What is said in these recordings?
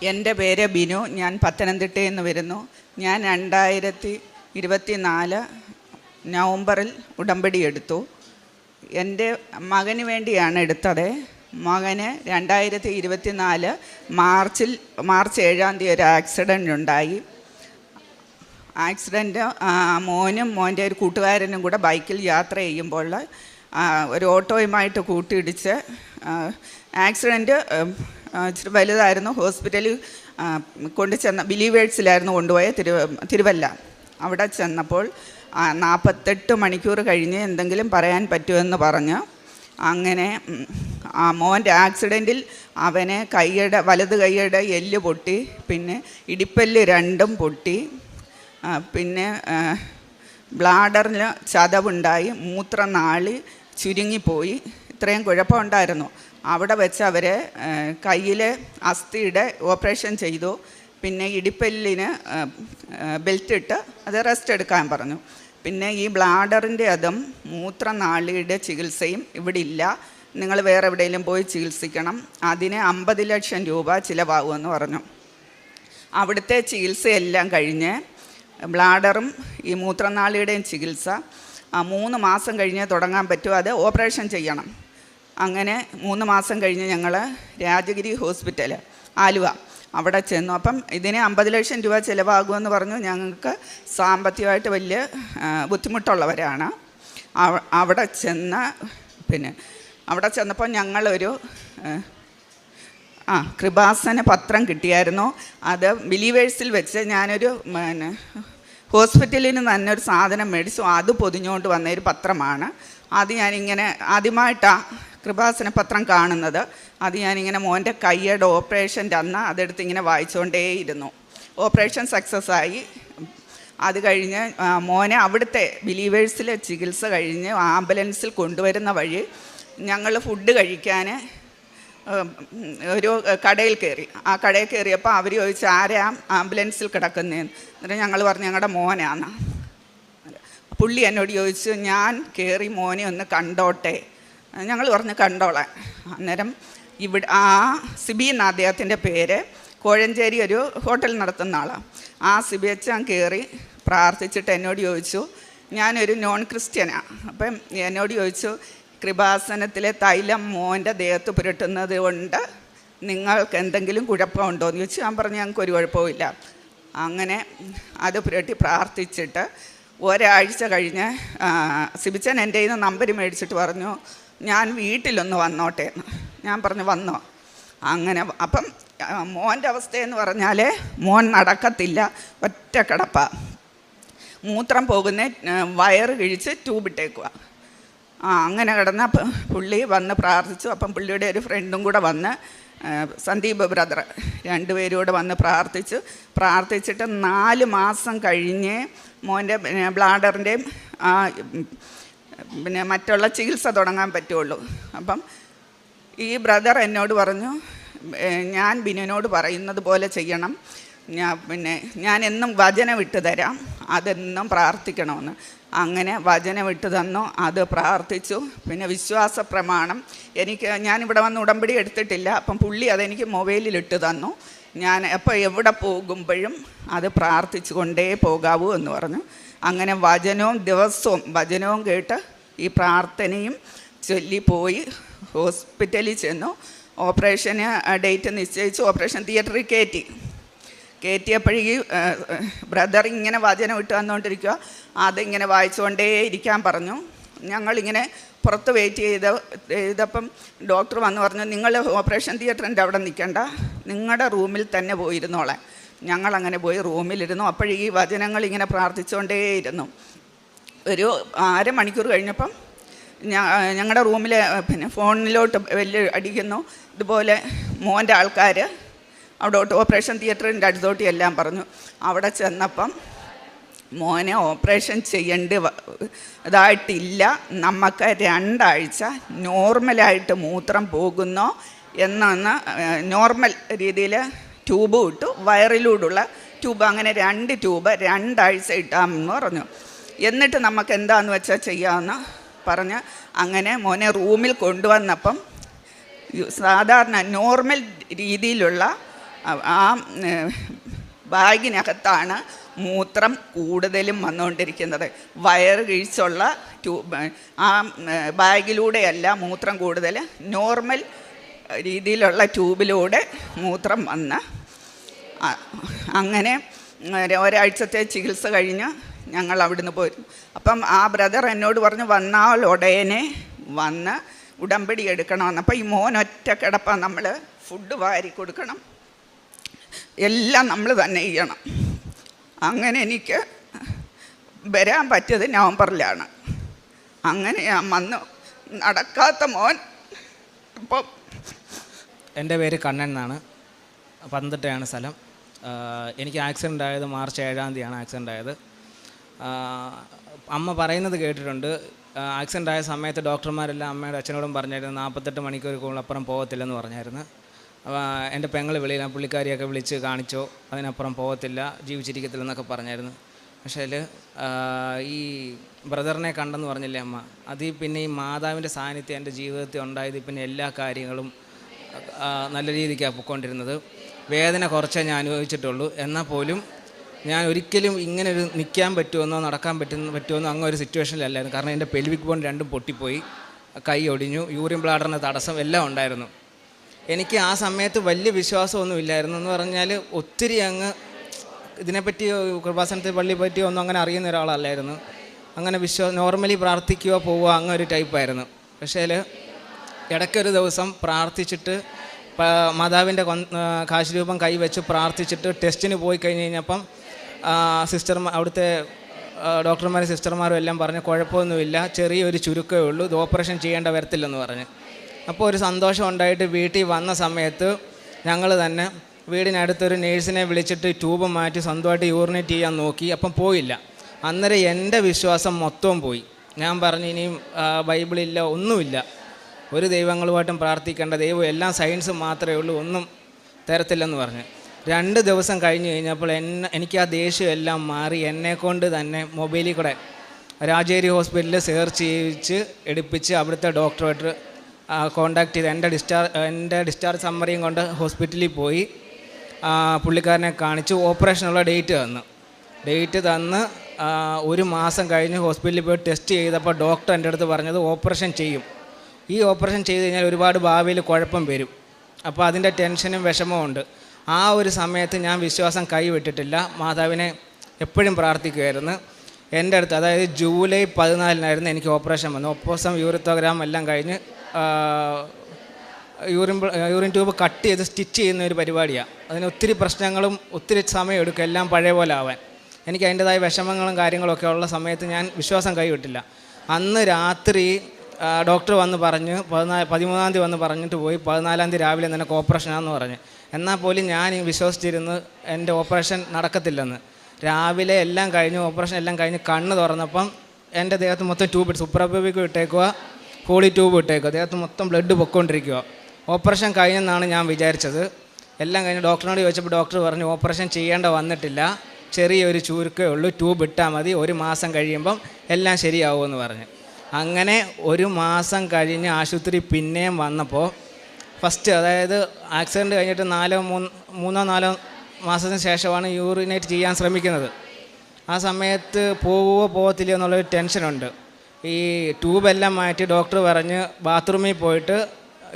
എൻ്റെ പേര് ബിനു. ഞാൻ പത്തനംതിട്ടയിൽ നിന്ന് വരുന്നു. ഞാൻ 2024 നവംബറിൽ ഉടമ്പടി എടുത്തു. എൻ്റെ മകന് വേണ്ടിയാണ് എടുത്തത്. മകന് 2024 മാർച്ച് 7 ഒരു ആക്സിഡൻ്റ് ഉണ്ടായി. ആക്സിഡൻറ്റ് മോനും മോൻ്റെ ഒരു കൂട്ടുകാരനും കൂടെ ബൈക്കിൽ യാത്ര ചെയ്യുമ്പോൾ ഒരു ഓട്ടോയുമായിട്ട് കൂട്ടിയിടിച്ച് ആക്സിഡൻറ്റ് ഇച്ചിരി വലുതായിരുന്നു. ഹോസ്പിറ്റലിൽ കൊണ്ടുചെന്ന ബിലീവേഴ്സിലായിരുന്നു കൊണ്ടുപോയ തിരുവല്ല. അവിടെ ചെന്നപ്പോൾ 48 മണിക്കൂർ കഴിഞ്ഞ് എന്തെങ്കിലും പറയാൻ പറ്റുമെന്ന് പറഞ്ഞ് അങ്ങനെ മോൻ്റെ ആക്സിഡൻറ്റിൽ അവന് വലത് കൈയുടെ എല്ല് പൊട്ടി, പിന്നെ ഇടിപ്പല്ല് 2 പൊട്ടി, പിന്നെ ബ്ലാഡറിൽ ചതവുണ്ടായി, മൂത്രനാളി ചുരുങ്ങിപ്പോയി. ഇത്രയും കുഴപ്പമുണ്ടായിരുന്നു. അവിടെ വെച്ച് അവർ കയ്യിലെ അസ്ഥിയുടെ ഓപ്പറേഷൻ ചെയ്തു. പിന്നെ ഇടിപ്പല്ലിന് ബെൽറ്റിട്ട് അത് റെസ്റ്റ് എടുക്കാൻ പറഞ്ഞു. പിന്നെ ഈ ബ്ലാഡറിൻ്റെ അതും മൂത്രനാളിയുടെ ചികിത്സയും ഇവിടെ ഇല്ല, നിങ്ങൾ വേറെ എവിടെയെങ്കിലും പോയി ചികിത്സിക്കണം, അതിന് 50 ലക്ഷം രൂപ ചിലവാകുമെന്ന് പറഞ്ഞു. അവിടുത്തെ ചികിത്സയെല്ലാം കഴിഞ്ഞ് ബ്ലാഡറും ഈ മൂത്രനാളിയുടെയും ചികിത്സ 3 മാസം കഴിഞ്ഞ് തുടങ്ങാൻ പറ്റും. അത് ഓപ്പറേഷൻ ചെയ്യണം. അങ്ങനെ 3 മാസം കഴിഞ്ഞ് ഞങ്ങൾ രാജഗിരി ഹോസ്പിറ്റൽ ആലുവ അവിടെ ചെന്നു. അപ്പം ഇതിന് 50 ലക്ഷം രൂപ ചിലവാകുമെന്ന് പറഞ്ഞു. ഞങ്ങൾക്ക് സാമ്പത്തികമായിട്ട് വലിയ ബുദ്ധിമുട്ടുള്ളവരാണ്. അവിടെ ചെന്നപ്പോൾ ഞങ്ങളൊരു കൃപാസന പത്രം കിട്ടിയായിരുന്നു. അത് ബിലീവേഴ്സിൽ വെച്ച് ഞാനൊരു ഹോസ്പിറ്റലിൽ നിന്ന് തന്നെ ഒരു സാധനം മേടിച്ചു. അത് പൊതിഞ്ഞുകൊണ്ട് വന്നൊരു പത്രമാണ്. അത് ഞാനിങ്ങനെ ആദ്യമായിട്ടാണ് കൃപാസന പത്രം കാണുന്നത്. അത് ഞാനിങ്ങനെ മോൻ്റെ കൈയുടെ ഓപ്പറേഷൻ്റെ അന്ന് അതെടുത്ത് ഇങ്ങനെ വായിച്ചുകൊണ്ടേയിരുന്നു. ഓപ്പറേഷൻ സക്സസ് ആയി. അത് കഴിഞ്ഞ് മോനെ അവിടുത്തെ ബിലീവേഴ്സിലെ ചികിത്സ കഴിഞ്ഞ് ആംബുലൻസിൽ കൊണ്ടുവരുന്ന വഴി ഞങ്ങൾ ഫുഡ് കഴിക്കാൻ ഒരു കടയിൽ കയറി. ആ കടയിൽ കയറിയപ്പോൾ അവർ ചോദിച്ചു ആരാ ആംബുലൻസിൽ കിടക്കുന്നതെന്ന്. എന്നിട്ട് ഞങ്ങൾ പറഞ്ഞു ഞങ്ങളുടെ മോനാണ്. പുള്ളി എന്നോട് ചോദിച്ചു ഞാൻ കയറി മോനെ ഒന്ന് കണ്ടോട്ടെ. ഞങ്ങൾ പറഞ്ഞു കണ്ടോളാം. അന്നേരം ഇവിടെ സിബി എന്ന അദ്ദേഹത്തിൻ്റെ പേര്, കോഴഞ്ചേരി ഒരു ഹോട്ടൽ നടത്തുന്ന ആളാണ്. സിബി അച്ഛൻ കയറി പ്രാർത്ഥിച്ചിട്ട് എന്നോട് ചോദിച്ചു, ഞാനൊരു നോൺ ക്രിസ്ത്യനാണ്. അപ്പം എന്നോട് ചോദിച്ചു കൃപാസനത്തിലെ തൈലം മോൻ്റെ ദേഹത്ത് പുരട്ടുന്നത് കൊണ്ട് നിങ്ങൾക്ക് എന്തെങ്കിലും കുഴപ്പമുണ്ടോ എന്ന് ചോദിച്ചു. ഞാൻ പറഞ്ഞു ഞങ്ങൾക്കൊരു കുഴപ്പമില്ല. അങ്ങനെ അത് പുരട്ടി പ്രാർത്ഥിച്ചിട്ട് ഒരാഴ്ച കഴിഞ്ഞ് സിബിച്ചൻ എൻ്റെ കയ്യിൽ നിന്ന് നമ്പർ മേടിച്ചിട്ട് പറഞ്ഞു ഞാൻ വീട്ടിലൊന്ന് വന്നോട്ടെ എന്ന്. ഞാൻ പറഞ്ഞു വന്നോ. അങ്ങനെ അപ്പം മോൻ്റെ അവസ്ഥയെന്ന് പറഞ്ഞാൽ മോൻ നടക്കത്തില്ല, ഒറ്റ കിടപ്പാണ്. മൂത്രം പോകുന്ന വയറ് കിഴിച്ച് ട്യൂബിട്ടേക്കുക. അങ്ങനെ കിടന്ന പുള്ളി വന്ന് പ്രാർത്ഥിച്ചു. അപ്പം പുള്ളിയുടെ ഒരു ഫ്രണ്ടും കൂടെ വന്ന്, സന്ദീപ് ബ്രദർ, 2 പേരും കൂടെ വന്ന് പ്രാർത്ഥിച്ചിട്ട് 4 മാസം കഴിഞ്ഞ് മോൻ്റെ ബ്ലാഡറിൻ്റെയും പിന്നെ മറ്റുള്ള ചികിത്സ തുടങ്ങാൻ പറ്റുള്ളൂ. അപ്പം ഈ ബ്രദർ എന്നോട് പറഞ്ഞു ഞാൻ ബിനുവിനോട് പറയുന്നത് പോലെ ചെയ്യണം, ഞാൻ എന്നും വചനം ഇട്ട് തരാം, അതെന്നും പ്രാർത്ഥിക്കണമെന്ന്. അങ്ങനെ വചനം ഇട്ട് തന്നു. അത് പ്രാർത്ഥിച്ചു. പിന്നെ വിശ്വാസ പ്രമാണം ഞാനിവിടെ വന്ന് ഉടമ്പടി എടുത്തിട്ടില്ല. അപ്പം പുള്ളി അതെനിക്ക് മൊബൈലിൽ ഇട്ട് തന്നു. ഞാൻ എപ്പോൾ എവിടെ പോകുമ്പോഴും അത് പ്രാർത്ഥിച്ചു കൊണ്ടേ പോകാവൂ എന്ന് പറഞ്ഞു. അങ്ങനെ ദിവസവും വചനവും കേട്ട് ഈ പ്രാർത്ഥനയും ചൊല്ലിപ്പോയി ഹോസ്പിറ്റലിൽ ചെന്നു. ഓപ്പറേഷന് ഡേറ്റ് നിശ്ചയിച്ചു. ഓപ്പറേഷൻ തിയേറ്ററിൽ കയറ്റിയപ്പോഴേ ബ്രദർ ഇങ്ങനെ വചനം ഇട്ട് വന്നുകൊണ്ടിരിക്കുക. അതിങ്ങനെ വായിച്ചുകൊണ്ടേ ഇരിക്കാൻ പറഞ്ഞു. ഞങ്ങളിങ്ങനെ പുറത്ത് വെയിറ്റ് ചെയ്തപ്പം ഡോക്ടർ വന്ന് പറഞ്ഞു നിങ്ങൾ ഓപ്പറേഷൻ തിയേറ്ററിൻ്റെ അവിടെ നിൽക്കണ്ട, നിങ്ങളുടെ റൂമിൽ തന്നെ പോയിരുന്നോളാം. ഞങ്ങളങ്ങനെ പോയി റൂമിലിരുന്നു. അപ്പോഴീ വചനങ്ങൾ ഇങ്ങനെ പ്രാർത്ഥിച്ചുകൊണ്ടേയിരുന്നു. ഒരു 1/2 മണിക്കൂർ കഴിഞ്ഞപ്പം ഞങ്ങളുടെ റൂമിൽ പിന്നെ ഫോണിലോട്ട് വലിയ അടിക്കുന്നു. ഇതുപോലെ മോൻ്റെ ആൾക്കാർ അവിടോട്ട് ഓപ്പറേഷൻ തിയേറ്ററിൻ്റെ അടുത്തോട്ട് എല്ലാം പറഞ്ഞു. അവിടെ ചെന്നപ്പം മോനെ ഓപ്പറേഷൻ ഇതായിട്ടില്ല, നമുക്ക് 2 ആഴ്ച നോർമലായിട്ട് മൂത്രം പോകുന്നോ എന്നൊന്ന് നോർമൽ രീതിയിൽ ട്യൂബ് ഇട്ടു, വയറിലൂടെയുള്ള ട്യൂബ്, അങ്ങനെ 2 ട്യൂബ് 2 ആഴ്ച ഇട്ടാമെന്ന് പറഞ്ഞു. എന്നിട്ട് നമുക്ക് എന്താണെന്ന് വെച്ചാൽ ചെയ്യാമെന്ന് പറഞ്ഞ് അങ്ങനെ മോനെ റൂമിൽ കൊണ്ടുവന്നപ്പം സാധാരണ നോർമൽ രീതിയിലുള്ള ആ ബാഗിനകത്താണ് മൂത്രം കൂടുതലും വന്നുകൊണ്ടിരിക്കുന്നത്. വയറ് കിഴിച്ചുള്ള ട്യൂബ്, ആ ബാഗിലൂടെയല്ല മൂത്രം കൂടുതൽ, നോർമൽ രീതിയിലുള്ള ട്യൂബിലൂടെ മൂത്രം വന്ന് അങ്ങനെ ഒരാഴ്ചത്തെ ചികിത്സ കഴിഞ്ഞ് ഞങ്ങൾ അവിടുന്ന് പോയിരുന്നു. അപ്പം ആ ബ്രദർ എന്നോട് പറഞ്ഞു വന്നാൽ ഉടനെ വന്ന് ഉടമ്പടി എടുക്കണമെന്ന്. അപ്പം ഈ മോൻ ഒറ്റ കിടപ്പാണ്, നമ്മൾ ഫുഡ് വാരി കൊടുക്കണം, എല്ലാം നമ്മൾ തന്നെ ചെയ്യണം. അങ്ങനെ എനിക്ക് വരാൻ പറ്റിയത് നവംബറിലാണ്. അങ്ങനെ ഞാൻ വന്നു. നടക്കാത്ത മോൻ ഇപ്പം. എൻ്റെ പേര് കണ്ണൻ എന്നാണ്, പന്തട്ടയാണ് സ്ഥലം. എനിക്ക് ആക്സിഡൻ്റ് ആയത് മാർച്ച് 7-ാം തീയതിയാണ് ആക്സിഡൻ്റ് ആയത്. അമ്മ പറയുന്നത് കേട്ടിട്ടുണ്ട്, ആക്സിഡൻ്റ് ആയ സമയത്ത് ഡോക്ടർമാരെല്ലാം അമ്മയുടെ അച്ഛനോടും പറഞ്ഞായിരുന്നു 48 മണിക്കൂർ അപ്പുറം പോകത്തില്ലെന്ന് പറഞ്ഞായിരുന്നു. എൻ്റെ പെങ്ങൾ വെളിയിൽ പുള്ളിക്കാരിയൊക്കെ വിളിച്ച് കാണിച്ചോ, അതിനപ്പുറം പോകത്തില്ല, ജീവിച്ചിരിക്കത്തില്ലെന്നൊക്കെ പറഞ്ഞായിരുന്നു. പക്ഷേ ഈ ബ്രദറിനെ കണ്ടെന്ന് പറഞ്ഞില്ലേ അമ്മ, അതിൽ പിന്നെ ഈ മാതാവിൻ്റെ സാന്നിധ്യം എൻ്റെ ജീവിതത്തിൽ ഉണ്ടായത് പിന്നെ എല്ലാ കാര്യങ്ങളും നല്ല രീതിക്കാണ് പൊയ്ക്കൊണ്ടിരുന്നത്. വേദന കുറച്ചേ ഞാൻ അനുഭവിച്ചിട്ടുള്ളൂ. എന്നാൽ പോലും ഞാൻ ഒരിക്കലും ഇങ്ങനൊരു നിൽക്കാൻ പറ്റുമെന്നോ നടക്കാൻ പറ്റുമെന്നോ അങ്ങനെ ഒരു സിറ്റുവേഷനിലല്ലായിരുന്നു. കാരണം എൻ്റെ പെൽവിക് ബോൺ രണ്ടും പൊട്ടിപ്പോയി, കൈ ഒടിഞ്ഞു, യൂറിൻ ബ്ലാഡറിന് തടസ്സം എല്ലാം ഉണ്ടായിരുന്നു. എനിക്ക് ആ സമയത്ത് വലിയ വിശ്വാസമൊന്നും ഇല്ലായിരുന്നു. എന്ന് പറഞ്ഞാൽ ഒത്തിരി അങ്ങ് ഇതിനെപ്പറ്റി കൃപാസനത്തെ പള്ളിയെ പറ്റിയോ ഒന്നും അങ്ങനെ അറിയുന്ന ഒരാളല്ലായിരുന്നു. അങ്ങനെ നോർമലി പ്രാർത്ഥിക്കുകയോ പോവുക അങ്ങനെ ഒരു ടൈപ്പായിരുന്നു. പക്ഷേ ഇടയ്ക്കൊരു ദിവസം പ്രാർത്ഥിച്ചിട്ട് മാതാവിൻ്റെ കാശുരൂപം കൈവച്ച് പ്രാർത്ഥിച്ചിട്ട് ടെസ്റ്റിന് പോയി കഴിഞ്ഞ് കഴിഞ്ഞപ്പം അവിടുത്തെ ഡോക്ടർമാരും സിസ്റ്റർമാരും എല്ലാം പറഞ്ഞ് കുഴപ്പമൊന്നുമില്ല, ചെറിയൊരു ചുരുക്കമേ ഉള്ളൂ, ഇത് ഓപ്പറേഷൻ ചെയ്യേണ്ട വരത്തില്ലെന്ന് പറഞ്ഞ്. അപ്പോൾ ഒരു സന്തോഷം ഉണ്ടായിട്ട് വീട്ടിൽ വന്ന സമയത്ത് ഞങ്ങൾ തന്നെ വീടിനടുത്തൊരു നേഴ്സിനെ വിളിച്ചിട്ട് ട്യൂബ് മാറ്റി സ്വന്തമായിട്ട് യൂറിനേറ്റ് ചെയ്യാൻ നോക്കി. അപ്പം പോയില്ല. അന്നേരം എൻ്റെ വിശ്വാസം മൊത്തവും പോയി. ഞാൻ പറഞ്ഞു ഇനിയും ബൈബിളില്ല, ഒന്നുമില്ല, ഒരു ദൈവങ്ങളുമായിട്ടും പ്രാർത്ഥിക്കേണ്ട, ദൈവം എല്ലാം സയൻസ് മാത്രമേ ഉള്ളൂ, ഒന്നും തരത്തില്ലെന്ന് പറഞ്ഞ്. 2 ദിവസം കഴിഞ്ഞ് കഴിഞ്ഞപ്പോൾ എനിക്ക് ആ ദേഷ്യം എല്ലാം മാറി. എന്നെക്കൊണ്ട് തന്നെ മൊബൈലിൽ കൂടെ രാജേരി ഹോസ്പിറ്റലിൽ സെർച്ച് ചെയ്യിച്ച് എടുപ്പിച്ച് അവിടുത്തെ ഡോക്ടറുമായിട്ട് കോണ്ടാക്ട് ചെയ്ത് എൻ്റെ ഡിസ്ചാർജ് സമ്മറിയും കൊണ്ട് ഹോസ്പിറ്റലിൽ പോയി പുള്ളിക്കാരനെ കാണിച്ചു. ഓപ്പറേഷനുള്ള ഡേറ്റ് തന്ന് 1 മാസം കഴിഞ്ഞ് ഹോസ്പിറ്റലിൽ പോയി ടെസ്റ്റ് ചെയ്തപ്പോൾ ഡോക്ടർ എൻ്റെ അടുത്ത് പറഞ്ഞത് ഓപ്പറേഷൻ ചെയ്യും. ഈ ഓപ്പറേഷൻ ചെയ്ത് കഴിഞ്ഞാൽ ഒരുപാട് ഭാവിയിൽ കുഴപ്പം വരും. അപ്പോൾ അതിൻ്റെ ടെൻഷനും വിഷമവും ഉണ്ട്. ആ ഒരു സമയത്ത് ഞാൻ വിശ്വാസം കൈവിട്ടിട്ടില്ല, മാതാവിനെ എപ്പോഴും പ്രാർത്ഥിക്കുമായിരുന്നു. എൻ്റെ അടുത്ത് അതായത് ജൂലൈ 14-നായിരുന്നു എനിക്ക് ഓപ്പറേഷൻ വന്നു. ഒപ്പോസം യൂറിത്തോഗ്രാം എല്ലാം കഴിഞ്ഞ് യൂറിൻ ട്യൂബ് കട്ട് ചെയ്ത് സ്റ്റിച്ച് ചെയ്യുന്ന ഒരു പരിപാടിയാണ്. അതിന് ഒത്തിരി പ്രശ്നങ്ങളും ഒത്തിരി സമയം എടുക്കും എല്ലാം പഴയ പോലെ ആവാൻ. എനിക്ക് അതിൻ്റെതായ വിഷമങ്ങളും കാര്യങ്ങളൊക്കെ ഉള്ള സമയത്ത് ഞാൻ വിശ്വാസം കൈവിട്ടില്ല. അന്ന് രാത്രി ഡോക്ടർ വന്ന് പറഞ്ഞ് 13-ാം തീയതി വന്ന് പറഞ്ഞിട്ട് പോയി, 14-ാം തീയതി രാവിലെ നിനക്ക് ഓപ്പറേഷനാണെന്ന് പറഞ്ഞ്. എന്നാൽ പോലും ഞാൻ വിശ്വസിച്ചിരുന്ന് എൻ്റെ ഓപ്പറേഷൻ നടക്കത്തില്ലെന്ന്. രാവിലെ എല്ലാം കഴിഞ്ഞ് ഓപ്പറേഷൻ എല്ലാം കഴിഞ്ഞ് കണ്ണ് തുറന്നപ്പം എൻ്റെ ദേഹത്ത് മൊത്തം ട്യൂബ് ഇട്ട്, സുപ്രബിക്ക് ഇട്ടേക്കുക, ഹോളി ട്യൂബ് ഇട്ടേക്കുക, ദേഹത്ത് മൊത്തം ബ്ലഡ് പൊയ്ക്കൊണ്ടിരിക്കുക. ഓപ്പറേഷൻ കഴിഞ്ഞെന്നാണ് ഞാൻ വിചാരിച്ചത്. എല്ലാം കഴിഞ്ഞ് ഡോക്ടറിനോട് ചോദിച്ചപ്പോൾ ഡോക്ടർ പറഞ്ഞു ഓപ്പറേഷൻ ചെയ്യേണ്ട വന്നിട്ടില്ല, ചെറിയൊരു ചുരുക്കേ ഉള്ളൂ, ട്യൂബ് ഇട്ടാൽ മതി, 1 മാസം കഴിയുമ്പം എല്ലാം ശരിയാവുമെന്ന് പറഞ്ഞു. അങ്ങനെ 1 മാസം കഴിഞ്ഞ് ആശുപത്രി പിന്നെയും വന്നപ്പോൾ ഫസ്റ്റ്, അതായത് ആക്സിഡൻറ്റ് കഴിഞ്ഞിട്ട് 3-4 മാസത്തിന് ശേഷമാണ് യൂറിനേറ്റ് ചെയ്യാൻ ശ്രമിക്കുന്നത്. ആ സമയത്ത് പോകത്തില്ല എന്നുള്ളൊരു ടെൻഷനുണ്ട്. ഈ ട്യൂബെല്ലാം മാറ്റി ഡോക്ടർ പറഞ്ഞ് ബാത്റൂമിൽ പോയിട്ട്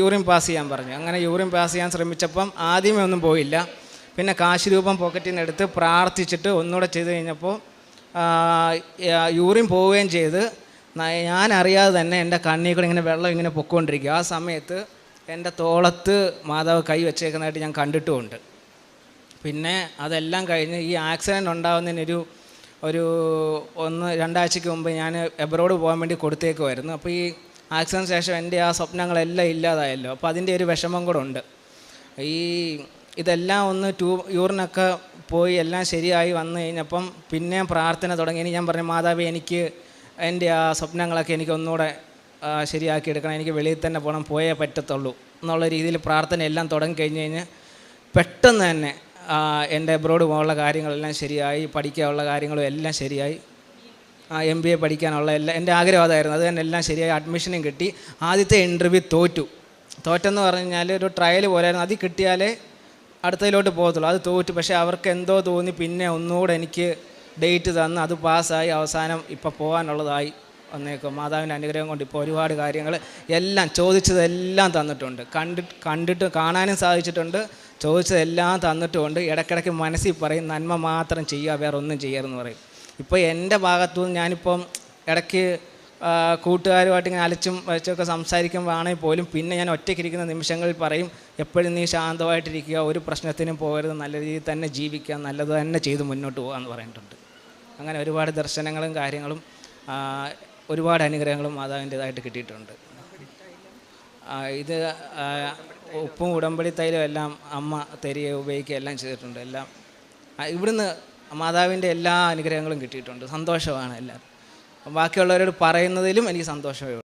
യൂറിൻ പാസ് ചെയ്യാൻ പറഞ്ഞു. അങ്ങനെ യൂറിൻ പാസ് ചെയ്യാൻ ശ്രമിച്ചപ്പം ആദ്യമേ ഒന്നും പോയില്ല. പിന്നെ കാശ് രൂപം പോക്കറ്റിൽ നിന്ന് എടുത്ത് പ്രാർത്ഥിച്ചിട്ട് ഒന്നുകൂടെ ചെയ്ത് കഴിഞ്ഞപ്പോൾ യൂറിൻ പോവുകയും ചെയ്ത്. ഞാൻ അറിയാതെ തന്നെ എൻ്റെ കണ്ണിൽ കൂടെ ഇങ്ങനെ വെള്ളം ഇങ്ങനെ പൊയ്ക്കൊണ്ടിരിക്കുക. ആ സമയത്ത് എൻ്റെ തോളത്ത് മാതാവ് കൈ വെച്ചേക്കുന്നതായിട്ട് ഞാൻ കണ്ടിട്ടുമുണ്ട്. പിന്നെ അതെല്ലാം കഴിഞ്ഞ് ഈ ആക്സിഡൻറ്റ് ഉണ്ടാകുന്നതിനൊരു 1-2 ആഴ്ചയ്ക്ക് മുമ്പ് ഞാൻ എബ്രോഡ് പോകാൻ വേണ്ടി കൊടുത്തേക്കുമായിരുന്നു. അപ്പോൾ ഈ ആക്സിഡൻറ്റ് ശേഷം എൻ്റെ ആ സ്വപ്നങ്ങളെല്ലാം ഇല്ലാതായല്ലോ. അപ്പോൾ അതിൻ്റെ ഒരു വിഷമം കൂടെ ഉണ്ട്. ഇതെല്ലാം ഒന്ന് യൂറിനൊക്കെ പോയി എല്ലാം ശരിയായി വന്നു കഴിഞ്ഞപ്പം പിന്നെ പ്രാർത്ഥന തുടങ്ങി. ഇനി ഞാൻ പറഞ്ഞു മാതാവേ, എനിക്ക് എൻ്റെ ആ സ്വപ്നങ്ങളൊക്കെ എനിക്ക് ഒന്നുകൂടെ ശരിയാക്കി എടുക്കണം, എനിക്ക് വെളിയിൽ തന്നെ പോകണം, പോയേ പറ്റത്തുള്ളൂ എന്നുള്ള രീതിയിൽ പ്രാർത്ഥന എല്ലാം തുടങ്ങിക്കഴിഞ്ഞ് കഴിഞ്ഞ് പെട്ടെന്ന് തന്നെ എൻ്റെ എബ്രോഡ് പോകാനുള്ള കാര്യങ്ങളെല്ലാം ശരിയായി, പഠിക്കാനുള്ള കാര്യങ്ങളും എല്ലാം ശരിയായി, MBA പഠിക്കാനുള്ള എല്ലാം എൻ്റെ ആഗ്രഹം അതായിരുന്നു. അത് തന്നെ എല്ലാം ശരിയായി, അഡ്മിഷനും കിട്ടി. ആദ്യത്തെ ഇൻ്റർവ്യൂ തോറ്റെന്ന് പറഞ്ഞു കഴിഞ്ഞാൽ ഒരു ട്രയൽ പോലെയായിരുന്നു. അതിൽ കിട്ടിയാലേ അടുത്തതിലോട്ട് പോകത്തുള്ളൂ. അത് തോറ്റു. പക്ഷേ അവർക്ക് എന്തോ തോന്നി പിന്നെ ഒന്നുകൂടെ എനിക്ക് ഡേറ്റ് തന്ന് അത് പാസ്സായി അവസാനം ഇപ്പോൾ പോകാനുള്ളതായി വന്നേക്കും. മാതാവിൻ്റെ അനുഗ്രഹം കൊണ്ട് ഇപ്പോൾ ഒരുപാട് കാര്യങ്ങൾ എല്ലാം ചോദിച്ചതെല്ലാം തന്നിട്ടുണ്ട്. കണ്ടിട്ട് കാണാനും സാധിച്ചിട്ടുണ്ട്. ചോദിച്ചതെല്ലാം തന്നിട്ടുമുണ്ട്. ഇടയ്ക്കിടയ്ക്ക് മനസ്സിൽ പറയും നന്മ മാത്രം ചെയ്യുക, വേറെ ഒന്നും ചെയ്യരുതെന്ന് പറയും. ഇപ്പോൾ എൻ്റെ ഭാഗത്തുനിന്ന് ഞാനിപ്പം ഇടയ്ക്ക് കൂട്ടുകാരുമായിട്ട് ഇങ്ങനെ അലച്ചും വച്ചൊക്കെ സംസാരിക്കുമ്പോഴാണെങ്കിൽ പോലും പിന്നെ ഞാൻ ഒറ്റയ്ക്കിരിക്കുന്ന നിമിഷങ്ങളിൽ പറയും എപ്പോഴും നീ ശാന്തമായിട്ടിരിക്കുക, ഒരു പ്രശ്നത്തിനും പോകരുത്, നല്ല രീതിയിൽ തന്നെ ജീവിക്കുക, നല്ലത് തന്നെ ചെയ്ത് മുന്നോട്ട് പോകുക എന്ന് പറഞ്ഞിട്ടുണ്ട്. അങ്ങനെ ഒരുപാട് ദർശനങ്ങളും കാര്യങ്ങളും ഒരുപാട് അനുഗ്രഹങ്ങളും മാതാവിൻ്റേതായിട്ട് കിട്ടിയിട്ടുണ്ട്. ഇത് ഉപ്പും ഉടമ്പടി തൈലും എല്ലാം അമ്മ തരികയോ ഉപയോഗിക്കുകയോ എല്ലാം ചെയ്തിട്ടുണ്ട്. എല്ലാം ഇവിടുന്ന് മാതാവിൻ്റെ എല്ലാ അനുഗ്രഹങ്ങളും കിട്ടിയിട്ടുണ്ട്. സന്തോഷമാണ് എല്ലാം. ബാക്കിയുള്ളവരോട് പറയുന്നതിലും എനിക്ക് സന്തോഷമേ ഉള്ളൂ.